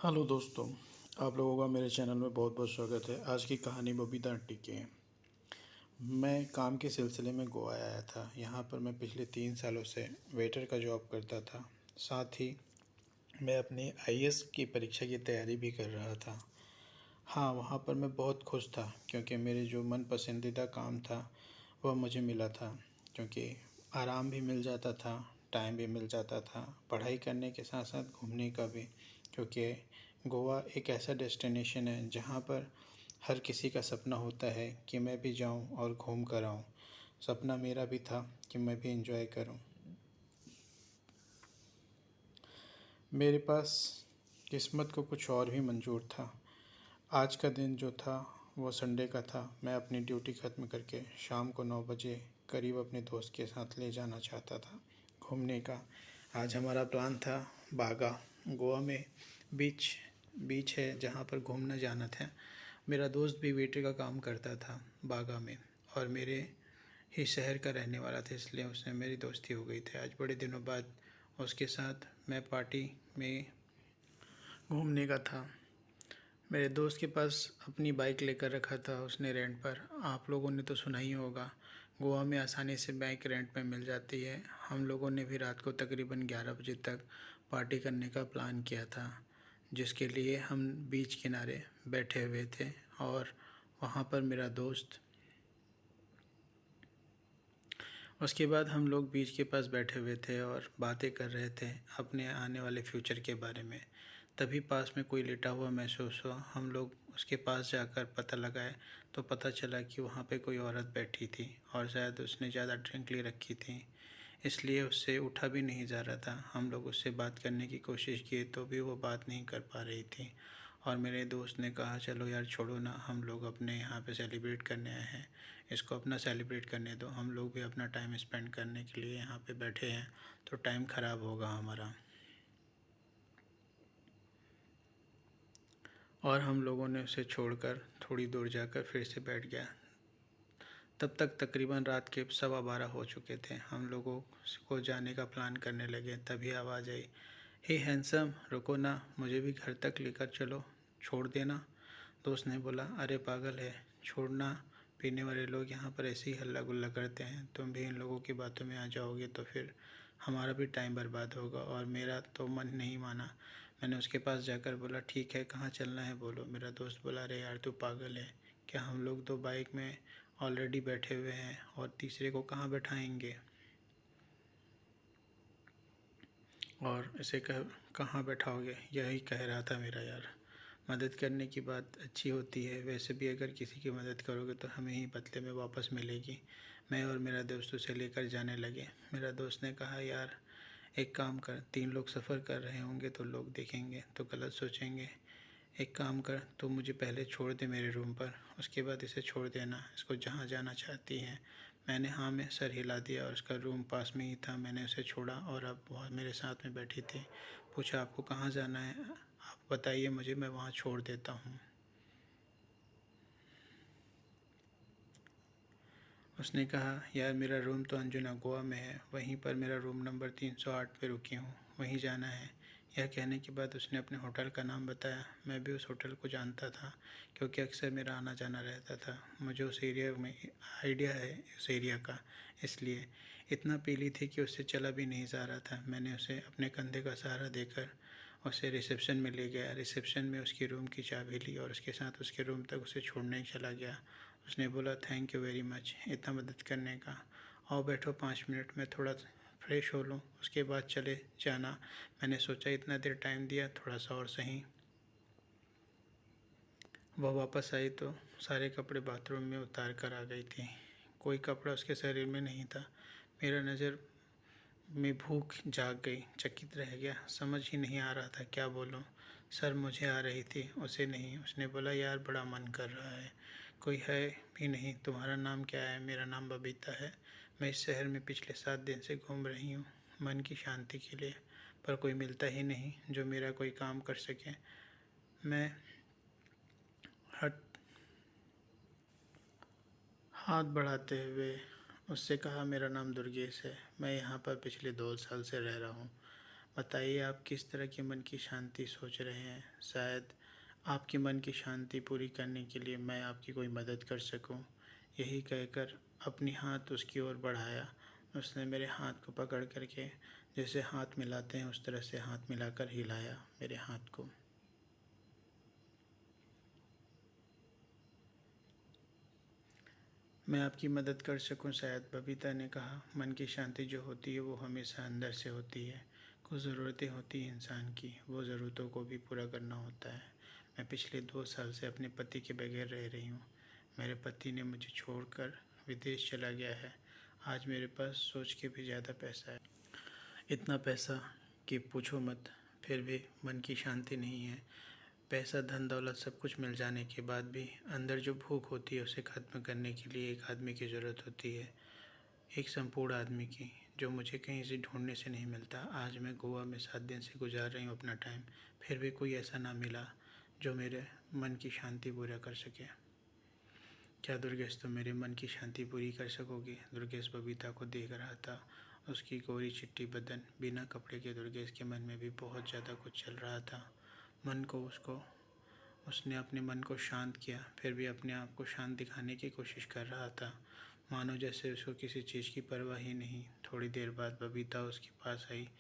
Hello दोस्तों, आप लोगों का मेरे चैनल में बहुत बहुत स्वागत है। आज की कहानी बबीता आंटी की है। मैं काम के सिलसिले में गोवा आया था। यहाँ पर मैं पिछले 3 सालों से वेटर का जॉब करता था। साथ ही मैं अपनी आईएएस की परीक्षा की तैयारी भी कर रहा था। हाँ, वहाँ पर मैं बहुत खुश था क्योंकि मेरे जो मन पसंदीदा काम था वह मुझे मिला था। क्योंकि आराम भी मिल जाता था, टाइम भी मिल जाता था, पढ़ाई करने के साथ साथ घूमने का भी। क्योंकि गोवा एक ऐसा डेस्टिनेशन है जहाँ पर हर किसी का सपना होता है कि मैं भी जाऊँ और घूम कर आऊँ। सपना मेरा भी था कि मैं भी एंजॉय करूँ। मेरे पास किस्मत को कुछ और भी मंजूर था। आज का दिन जो था वो संडे का था। मैं अपनी ड्यूटी ख़त्म करके शाम को 9 बजे करीब अपने दोस्त के साथ ले जाना चाहता था घूमने का। आज हमारा प्लान था बागा। गोवा में बीच बीच है जहाँ पर घूमने जाना था। मेरा दोस्त भी वेटर का काम करता था बागा में और मेरे ही शहर का रहने वाला था, इसलिए उसने मेरी दोस्ती हो गई थी। आज बड़े दिनों बाद उसके साथ मैं पार्टी में घूमने का था। मेरे दोस्त के पास अपनी बाइक लेकर रखा था उसने रेंट पर। आप लोगों ने तो सुना ही होगा, गोवा में आसानी से बाइक रेंट पे मिल जाती है। हम लोगों ने भी रात को तकरीबन 11 बजे तक पार्टी करने का प्लान किया था, जिसके लिए हम बीच किनारे बैठे हुए थे। और वहाँ पर मेरा दोस्त, उसके बाद हम लोग बीच के पास बैठे हुए थे और बातें कर रहे थे अपने आने वाले फ्यूचर के बारे में। तभी पास में कोई लेटा हुआ महसूस हुआ। हम लोग उसके पास जाकर पता लगाए तो पता चला कि वहाँ पे कोई औरत बैठी थी और शायद उसने ज़्यादा ड्रिंक ले रखी थी, इसलिए उससे उठा भी नहीं जा रहा था। हम लोग उससे बात करने की कोशिश किए तो भी वो बात नहीं कर पा रही थी। और मेरे दोस्त ने कहा चलो यार छोड़ो ना, हम लोग अपने यहाँ पे सेलिब्रेट करने आए हैं, इसको अपना सेलिब्रेट करने दो। हम लोग भी अपना टाइम स्पेंड करने के लिए यहाँ पे बैठे हैं तो टाइम ख़राब होगा हमारा। और हम लोगों ने उसे छोड़कर थोड़ी दूर जाकर फिर से बैठ गया। तब तक तकरीबन रात के 12:15 हो चुके थे। हम लोगों को जाने का प्लान करने लगे, तभी आवाज़ आई, हे हैंडसम रुको ना, मुझे भी घर तक लेकर चलो, छोड़ देना। दोस्त ने बोला, अरे पागल है, छोड़ना। पीने वाले लोग यहाँ पर ऐसे ही हल्ला गुल्ला करते हैं, तुम भी इन लोगों की बातों में आ जाओगे तो फिर हमारा भी टाइम बर्बाद होगा। और मेरा तो मन नहीं माना। मैंने उसके पास जाकर बोला, ठीक है कहाँ चलना है बोलो। मेरा दोस्त बोला, अरे यार तू पागल है क्या, हम लोग तो बाइक में ऑलरेडी बैठे हुए हैं और तीसरे को कहाँ बैठाएंगे। और इसे कहाँ बैठाओगे, यही कह रहा था मेरा यार। मदद करने की बात अच्छी होती है, वैसे भी अगर किसी की मदद करोगे तो हमें ही बदले में वापस मिलेगी। मैं और मेरा दोस्त उसे लेकर जाने लगे। मेरा दोस्त ने कहा, यार एक काम कर, 3 लोग सफ़र कर रहे होंगे तो लोग देखेंगे तो गलत सोचेंगे। एक काम कर, तू मुझे पहले छोड़ दे मेरे रूम पर, उसके बाद इसे छोड़ देना, इसको जहाँ जाना चाहती है। मैंने हाँ में सर हिला दिया और उसका रूम पास में ही था। मैंने उसे छोड़ा और अब वह मेरे साथ में बैठी थी। पूछा, आपको कहाँ जाना है, आप बताइए मुझे, मैं वहाँ छोड़ देता हूँ। उसने कहा, यार मेरा रूम तो अंजुना गोवा में है, वहीं पर मेरा रूम नंबर 308 पे रुकी हूँ, वहीं जाना है। यह कहने के बाद उसने अपने होटल का नाम बताया। मैं भी उस होटल को जानता था क्योंकि अक्सर मेरा आना जाना रहता था। मुझे उस एरिया में आइडिया है उस एरिया का, इसलिए इतना पीली थी कि उससे चला भी नहीं जा रहा था। मैंने उसे अपने कंधे का सहारा देकर उसे रिसेप्शन में ले गया। रिसेप्शन में उसकी रूम की चाबी ली और उसके साथ उसके रूम तक उसे छोड़ने चला गया। उसने बोला, थैंक यू वेरी मच इतना मदद करने का। आओ बैठो 5 मिनट में थोड़ा फ्रेश हो लूँ, उसके बाद चले जाना। मैंने सोचा इतना देर टाइम दिया, थोड़ा सा और सही। वह वापस आई तो सारे कपड़े बाथरूम में उतार कर आ गई थी। कोई कपड़ा उसके शरीर में नहीं था। मेरा नज़र में भूख जाग गई, चकित रह गया, समझ ही नहीं आ रहा था क्या बोलूं। सर मुझे आ रही थी, उसे नहीं। उसने बोला, यार बड़ा मन कर रहा है, कोई है भी नहीं, तुम्हारा नाम क्या है। मेरा नाम बबीता है। मैं इस शहर में पिछले 7 दिन से घूम रही हूँ मन की शांति के लिए, पर कोई मिलता ही नहीं जो मेरा कोई काम कर सके। मैं हट हाथ बढ़ाते हुए उससे कहा, मेरा नाम दुर्गेश है, मैं यहाँ पर पिछले 2 साल से रह रहा हूँ। बताइए आप किस तरह के मन की शांति सोच रहे हैं। शायद आपके मन की शांति पूरी करने के लिए मैं आपकी कोई मदद कर सकूं। यही कहकर अपनी हाथ उसकी ओर बढ़ाया। उसने मेरे हाथ को पकड़ करके जैसे हाथ मिलाते हैं उस तरह से हाथ मिलाकर हिलाया मेरे हाथ को। मैं आपकी मदद कर सकूं शायद, बबीता ने कहा। मन की शांति जो होती है वो हमेशा अंदर से होती है। कुछ ज़रूरतें होती हैं इंसान की, वो ज़रूरतों को भी पूरा करना होता है। मैं पिछले 2 साल से अपने पति के बगैर रह रही हूँ। मेरे पति ने मुझे छोड़कर विदेश चला गया है। आज मेरे पास सोच के भी ज़्यादा पैसा है, इतना पैसा कि पूछो मत। फिर भी मन की शांति नहीं है। पैसा, धन दौलत सब कुछ मिल जाने के बाद भी अंदर जो भूख होती है उसे ख़त्म करने के लिए एक आदमी की ज़रूरत होती है, एक संपूर्ण आदमी की, जो मुझे कहीं से ढूंढने से नहीं मिलता। आज मैं गोवा में 7 दिन से गुजार रही हूँ अपना टाइम, फिर भी कोई ऐसा ना मिला जो मेरे मन की शांति पूरा कर सके। क्या दुर्गेश तुम मेरे मन की शांति पूरी कर सकोगी? दुर्गेश बबीता को देख रहा था। उसकी गोरी चिट्टी बदन, बिना कपड़े के दुर्गेश के मन में भी बहुत ज़्यादा कुछ चल रहा था। उसने अपने मन को शांत किया, फिर भी अपने आप को शांत दिखाने की कोशिश कर रहा था, मानो जैसे उसको किसी चीज़ की परवाह ही नहीं। थोड़ी देर बाद बबीता उसके पास आई,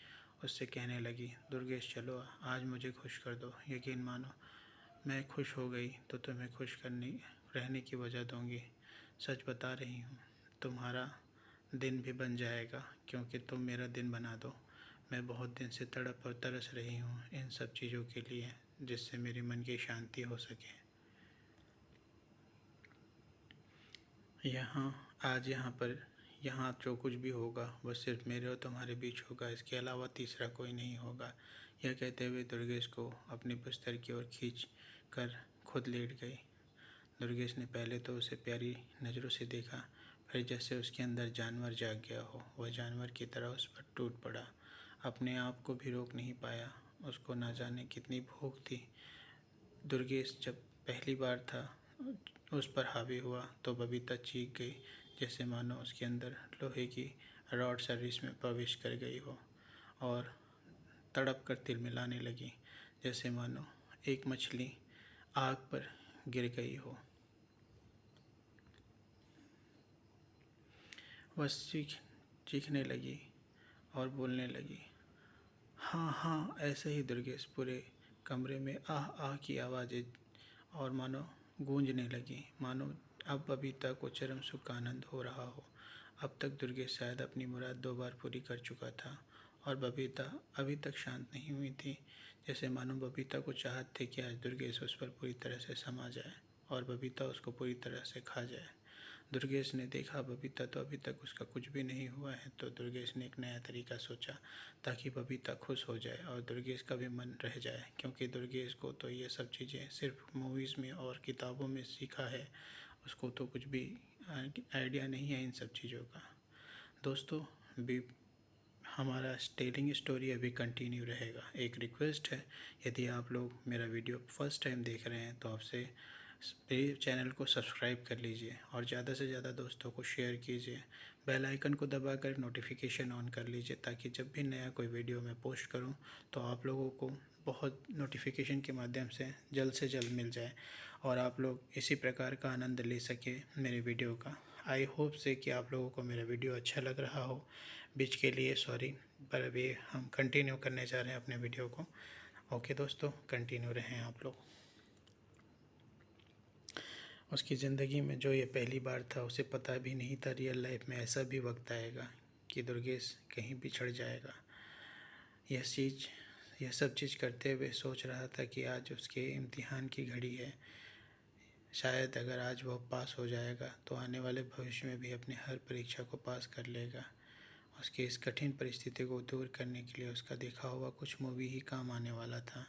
उससे कहने लगी, दुर्गेश चलो आज मुझे खुश कर दो। यकीन मानो मैं खुश हो गई तो तुम्हें खुश करने रहने की वजह दूंगी। सच बता रही हूँ, तुम्हारा दिन भी बन जाएगा क्योंकि तुम मेरा दिन बना दो। मैं बहुत दिन से तड़प और तरस रही हूँ इन सब चीज़ों के लिए, जिससे मेरे मन की शांति हो सके। यहाँ जो कुछ भी होगा वह सिर्फ मेरे और तुम्हारे बीच होगा, इसके अलावा तीसरा कोई नहीं होगा। यह कहते हुए दुर्गेश को अपने बिस्तर की ओर खींच कर खुद लेट गई। दुर्गेश ने पहले तो उसे प्यारी नज़रों से देखा, फिर जैसे उसके अंदर जानवर जाग गया हो, वह जानवर की तरह उस पर टूट पड़ा। अपने आप को भी रोक नहीं पाया। उसको ना जाने कितनी भूख थी। दुर्गेश जब पहली बार था उस पर हावी हुआ तो बबीता चीख गई, जैसे मानो उसके अंदर लोहे की रॉड सर्विस में प्रवेश कर गई हो, और तड़प कर तिलमिलाने लगी, जैसे मानो एक मछली आग पर गिर गई हो। वह चीखने लगी और बोलने लगी, हाँ हाँ ऐसे ही। दुर्गेश पूरे कमरे में आह आह की आवाज़ें और मानो गूंजने लगी, मानो अब बबीता को चरम सुख का आनंद हो रहा हो। अब तक दुर्गेश शायद अपनी मुराद 2 बार पूरी कर चुका था और बबीता अभी तक शांत नहीं हुई थी, जैसे मानो बबीता को चाहत थी कि आज दुर्गेश उस पर पूरी तरह से समा जाए और बबीता उसको पूरी तरह से खा जाए। दुर्गेश ने देखा बबीता तो अभी तक उसका कुछ भी नहीं हुआ है, तो दुर्गेश ने एक नया तरीका सोचा ताकि बबीता खुश हो जाए और दुर्गेश का भी मन रह जाए, क्योंकि दुर्गेश को तो ये सब चीज़ें सिर्फ मूवीज़ में और किताबों में सीखा है, उसको तो कुछ भी आइडिया नहीं है इन सब चीज़ों का। दोस्तों, भी हमारा टेलिंग स्टोरी अभी कंटिन्यू रहेगा। एक रिक्वेस्ट है, यदि आप लोग मेरा वीडियो फर्स्ट टाइम देख रहे हैं तो आपसे मेरे चैनल को सब्सक्राइब कर लीजिए और ज़्यादा से ज़्यादा दोस्तों को शेयर कीजिए। बेल आइकन को दबाकर नोटिफिकेशन ऑन कर लीजिए ताकि जब भी नया कोई वीडियो मैं पोस्ट करूं तो आप लोगों को बहुत नोटिफिकेशन के माध्यम से जल्द मिल जाए और आप लोग इसी प्रकार का आनंद ले सके मेरे वीडियो का। आई होप से कि आप लोगों को मेरा वीडियो अच्छा लग रहा हो। बीच के लिए सॉरी, पर अभी हम कंटिन्यू करने जा रहे हैं अपने वीडियो को। ओके दोस्तों, कंटिन्यू रहें आप लोग। उसकी ज़िंदगी में जो ये पहली बार था, उसे पता भी नहीं था रियल लाइफ में ऐसा भी वक्त आएगा कि दुर्गेश कहीं बिछड़ जाएगा। यह सब चीज़ करते हुए सोच रहा था कि आज उसके इम्तिहान की घड़ी है। शायद अगर आज वह पास हो जाएगा तो आने वाले भविष्य में भी अपनी हर परीक्षा को पास कर लेगा। उसकी इस कठिन परिस्थिति को दूर करने के लिए उसका देखा हुआ कुछ मूवी ही काम आने वाला था,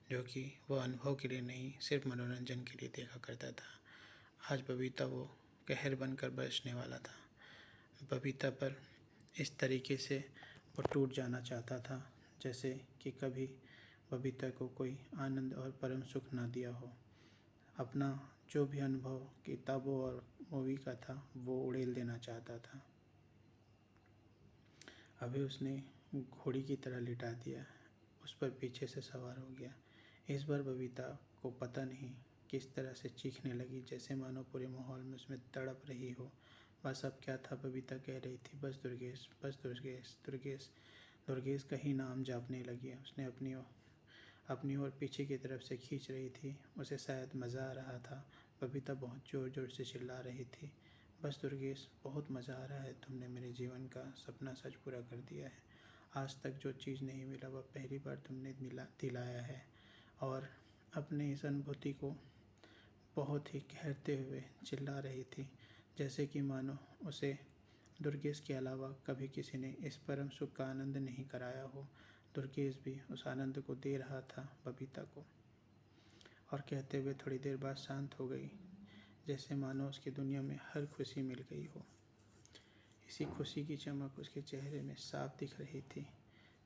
जो कि वह अनुभव के लिए नहीं सिर्फ मनोरंजन के लिए देखा करता था। आज बबीता वो कहर बनकर बरसने वाला था। बबीता पर इस तरीके से वो टूट जाना चाहता था जैसे कि कभी बबीता को कोई आनंद और परम सुख ना दिया हो। अपना जो भी अनुभव किताबों और मूवी का था वो उड़ेल देना चाहता था। अभी उसने घोड़ी की तरह लिटा दिया, उस पर पीछे से सवार हो गया। इस बार बबीता को पता नहीं किस तरह से चीखने लगी, जैसे मानो पूरे माहौल में उसमें तड़प रही हो। बस अब क्या था, बबीता कह रही थी, बस दुर्गेश, बस दुर्गेश, दुर्गेश। दुर्गेश का ही नाम जापने लगी। उसने अपनी ओर पीछे की तरफ से खींच रही थी। उसे शायद मज़ा आ रहा था। बबीता बहुत ज़ोर ज़ोर से चिल्ला रही थी, बस दुर्गेश, बहुत मज़ा आ रहा है, तुमने मेरे जीवन का सपना सच पूरा कर दिया है। आज तक जो चीज़ नहीं मिला वह पहली बार तुमने दिलाया है। और अपने इस अनुभूति को बहुत ही कहते हुए चिल्ला रही थी, जैसे कि मानो उसे दुर्गेश के अलावा कभी किसी ने इस परम सुख का आनंद नहीं कराया हो। दुर्गेश भी उस आनंद को दे रहा था बबीता को। और कहते हुए थोड़ी देर बाद शांत हो गई, जैसे मानो उसकी दुनिया में हर खुशी मिल गई हो। इसी खुशी की चमक उसके चेहरे में साफ दिख रही थी।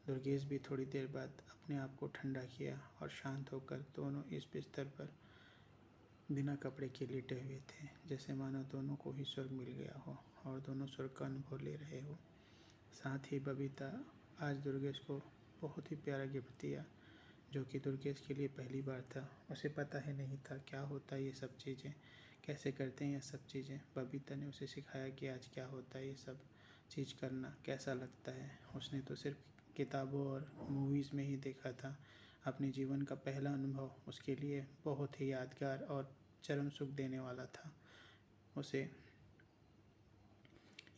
दुर्गेश भी थोड़ी देर बाद अपने आप को ठंडा किया और शांत होकर दोनों इस बिस्तर पर बिना कपड़े के लेटे हुए थे, जैसे मानो दोनों को ही स्वर्ग मिल गया हो और दोनों स्वर्ग का अनुभव ले रहे हो। साथ ही बबीता आज दुर्गेश को बहुत ही प्यारा गिफ्ट दिया, जो कि दुर्गेश के लिए पहली बार था। उसे पता ही नहीं था क्या होता है ये सब चीज़ें, कैसे करते हैं ये सब चीज़ें। बबीता ने उसे सिखाया कि आज क्या होता है ये सब चीज़ करना, कैसा लगता है। उसने तो सिर्फ किताबों और मूवीज़ में ही देखा था। अपने जीवन का पहला अनुभव उसके लिए बहुत ही यादगार और चरम सुख देने वाला था। उसे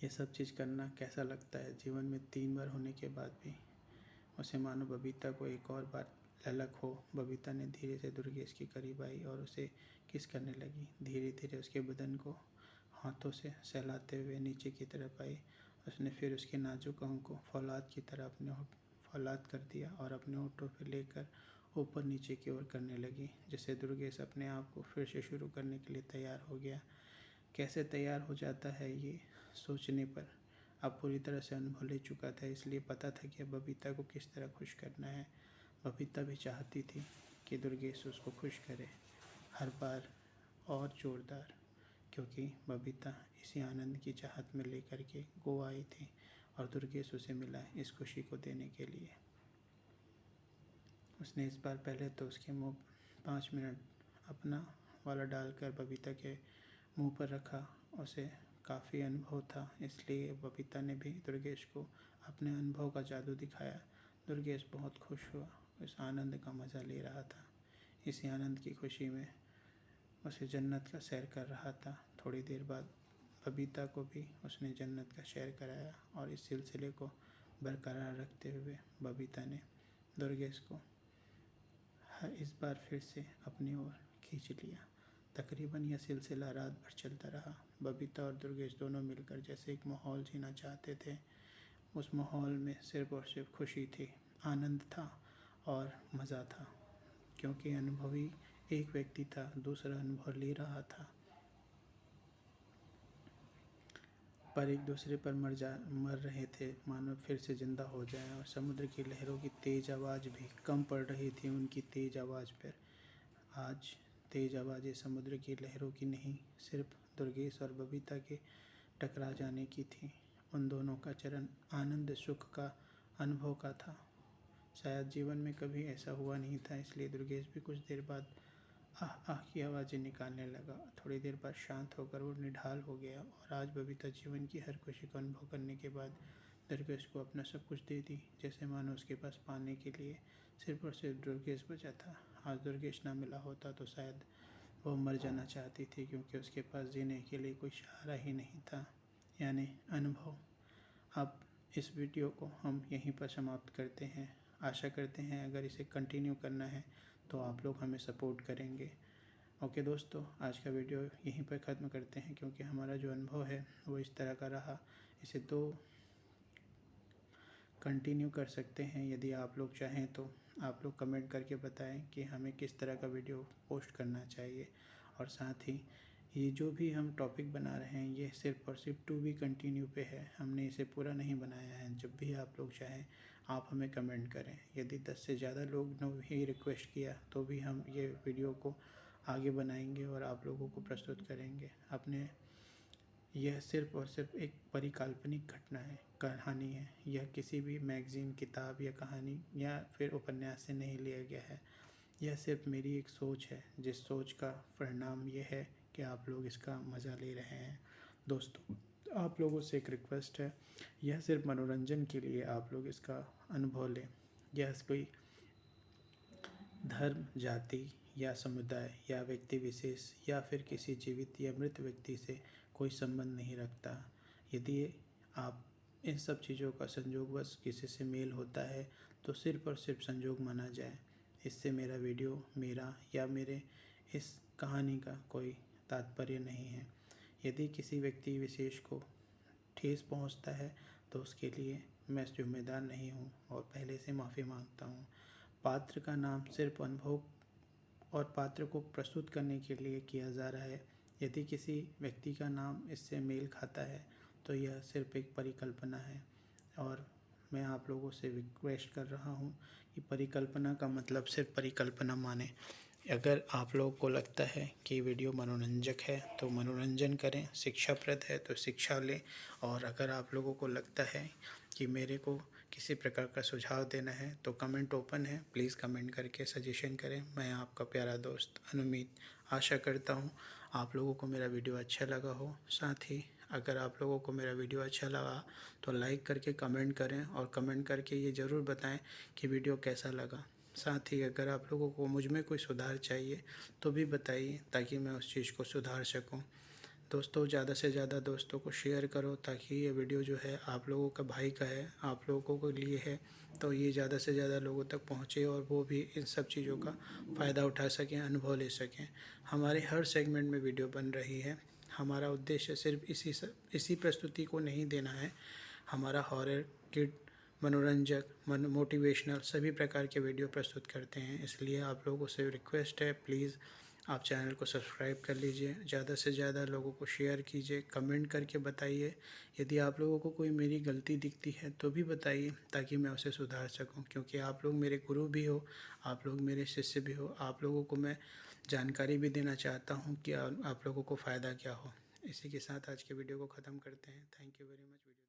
ये सब चीज़ करना कैसा लगता है, जीवन में 3 बार होने के बाद भी उसे मानो बबीता को एक और बार ललक हो। बबीता ने धीरे से दुर्गेश के करीब आई और उसे किस करने लगी। धीरे धीरे उसके बदन को हाथों से सहलाते हुए नीचे की तरफ आई। उसने फिर उसके नाजुक अंग को फौलाद की तरह फौलाद कर दिया और अपने होठों पर लेकर ऊपर नीचे की ओर करने लगी, जिससे दुर्गेश अपने आप को फिर से शुरू करने के लिए तैयार हो गया। कैसे तैयार हो जाता है ये सोचने पर अब पूरी तरह से अनुभव ले चुका था, इसलिए पता था कि अब बबीता को किस तरह खुश करना है। बबीता भी चाहती थी कि दुर्गेश उसको खुश करे, हर बार और ज़ोरदार, क्योंकि बबीता इसी आनंद की चाहत में लेकर के गोवा आई थी और दुर्गेश उसे मिला इस खुशी को देने के लिए। उसने इस बार पहले तो उसके मुँह 5 मिनट अपना वाला डालकर बबीता के मुंह पर रखा। उसे काफ़ी अनुभव था, इसलिए बबीता ने भी दुर्गेश को अपने अनुभव का जादू दिखाया। दुर्गेश बहुत खुश हुआ, इस आनंद का मज़ा ले रहा था। इसी आनंद की खुशी में उसे जन्नत का सैर कर रहा था। थोड़ी देर बाद बबीता को भी उसने जन्नत का सैर कराया और इस सिलसिले को बरकरार रखते हुए बबीता ने दुर्गेश को इस बार फिर से अपनी ओर खींच लिया। तकरीबन यह सिलसिला रात भर चलता रहा। बबीता और दुर्गेश दोनों मिलकर जैसे एक माहौल जीना चाहते थे। उस माहौल में सिर्फ और सिर्फ खुशी थी, आनंद था और मज़ा था, क्योंकि अनुभवी एक व्यक्ति था, दूसरा अनुभव ले रहा था, पर एक दूसरे पर मर रहे थे, मानो फिर से ज़िंदा हो जाएं। और समुद्र की लहरों की तेज़ आवाज़ भी कम पड़ रही थी उनकी तेज़ आवाज़ पर। आज तेज़ आवाज़ें समुद्र की लहरों की नहीं, सिर्फ दुर्गेश और बबीता के टकरा जाने की थी। उन दोनों का चरण आनंद सुख का अनुभव का था। शायद जीवन में कभी ऐसा हुआ नहीं था, इसलिए दुर्गेश भी कुछ देर बाद आह आह की आवाज़ें निकालने लगा। थोड़ी देर बाद शांत होकर वो निढाल हो गया। और आज बबीता जीवन की हर खुशी को अनुभव करने के बाद दुर्गेश को अपना सब कुछ दे दी, जैसे मानो उसके पास पाने के लिए सिर्फ और सिर्फ दुर्गेश बचा था। आज दुर्गेश ना मिला होता तो शायद वो मर जाना चाहती थी, क्योंकि उसके पास जीने के लिए कोई सहारा ही नहीं था, यानी अनुभव। अब इस वीडियो को हम यहीं पर समाप्त करते हैं। आशा करते हैं अगर इसे कंटिन्यू करना है तो आप लोग हमें सपोर्ट करेंगे। ओके दोस्तों, आज का वीडियो यहीं पर ख़त्म करते हैं, क्योंकि हमारा जो अनुभव है वो इस तरह का रहा। इसे तो कंटिन्यू कर सकते हैं यदि आप लोग चाहें तो। आप लोग कमेंट करके बताएं कि हमें किस तरह का वीडियो पोस्ट करना चाहिए। और साथ ही ये जो भी हम टॉपिक बना रहे हैं ये सिर्फ और सिर्फ टू बी कंटिन्यू पे है, हमने इसे पूरा नहीं बनाया है। जब भी आप लोग चाहें आप हमें कमेंट करें। यदि 10 से ज़्यादा लोग ने भी रिक्वेस्ट किया तो भी हम ये वीडियो को आगे बनाएंगे और आप लोगों को प्रस्तुत करेंगे। अपने यह सिर्फ़ और सिर्फ एक परिकाल्पनिक घटना है, कहानी है। यह किसी भी मैगज़ीन, किताब या कहानी या फिर उपन्यास से नहीं लिया गया है। यह सिर्फ़ मेरी एक सोच है, जिस सोच का परिणाम ये है कि आप लोग इसका मज़ा ले रहे हैं। दोस्तों, आप लोगों से एक रिक्वेस्ट है, यह सिर्फ़ मनोरंजन के लिए आप लोग इसका अनुभव लें। यह कोई धर्म, जाति या समुदाय या व्यक्ति विशेष या फिर किसी जीवित या मृत व्यक्ति से कोई संबंध नहीं रखता। यदि आप इन सब चीज़ों का संयोगवश किसी से मेल होता है तो सिर्फ़ और सिर्फ संयोग माना जाए। इससे मेरा वीडियो मेरा या मेरे इस कहानी का कोई तात्पर्य नहीं है। यदि किसी व्यक्ति विशेष को ठेस पहुंचता है तो उसके लिए मैं जिम्मेदार नहीं हूं और पहले से माफ़ी मांगता हूं। पात्र का नाम सिर्फ अनुभव और पात्र को प्रस्तुत करने के लिए किया जा रहा है। यदि किसी व्यक्ति का नाम इससे मेल खाता है तो यह सिर्फ एक परिकल्पना है और मैं आप लोगों से रिक्वेस्ट कर रहा हूँ कि परिकल्पना का मतलब सिर्फ परिकल्पना माने। अगर आप लोगों को लगता है कि वीडियो मनोरंजक है तो मनोरंजन करें, शिक्षाप्रद है तो शिक्षा लें, और अगर आप लोगों को लगता है कि मेरे को किसी प्रकार का सुझाव देना है तो कमेंट ओपन है, प्लीज़ कमेंट करके सजेशन करें। मैं आपका प्यारा दोस्त अनुमीत आशा करता हूँ आप लोगों को मेरा वीडियो अच्छा लगा हो। साथ ही अगर आप लोगों को मेरा वीडियो अच्छा लगा तो लाइक करके कमेंट करें और कमेंट करके ये ज़रूर बताएं कि वीडियो कैसा लगा। साथ ही अगर आप लोगों को मुझ में कोई सुधार चाहिए तो भी बताइए ताकि मैं उस चीज़ को सुधार सकूं। दोस्तों, ज़्यादा से ज़्यादा दोस्तों को शेयर करो ताकि ये वीडियो जो है आप लोगों का भाई का है, आप लोगों के लिए है, तो ये ज़्यादा से ज़्यादा लोगों तक पहुँचे और वो भी इन सब चीज़ों का फ़ायदा उठा सकें, अनुभव ले सकें। हमारे हर सेगमेंट में वीडियो बन रही है। हमारा उद्देश्य सिर्फ इसी प्रस्तुति को नहीं देना है। हमारा हॉरर, किड, मनोरंजक, मोटिवेशनल सभी प्रकार के वीडियो प्रस्तुत करते हैं। इसलिए आप लोगों से रिक्वेस्ट है, प्लीज़ आप चैनल को सब्सक्राइब कर लीजिए, ज़्यादा से ज़्यादा लोगों को शेयर कीजिए, कमेंट करके बताइए। यदि आप लोगों को कोई मेरी गलती दिखती है तो भी बताइए ताकि मैं उसे सुधार सकूं, क्योंकि आप लोग मेरे गुरु भी हो, आप लोग मेरे शिष्य भी हो। आप लोगों को मैं जानकारी भी देना चाहता हूं कि आप लोगों को फ़ायदा क्या हो। इसी के साथ आज के वीडियो को ख़त्म करते हैं। Thank you very much.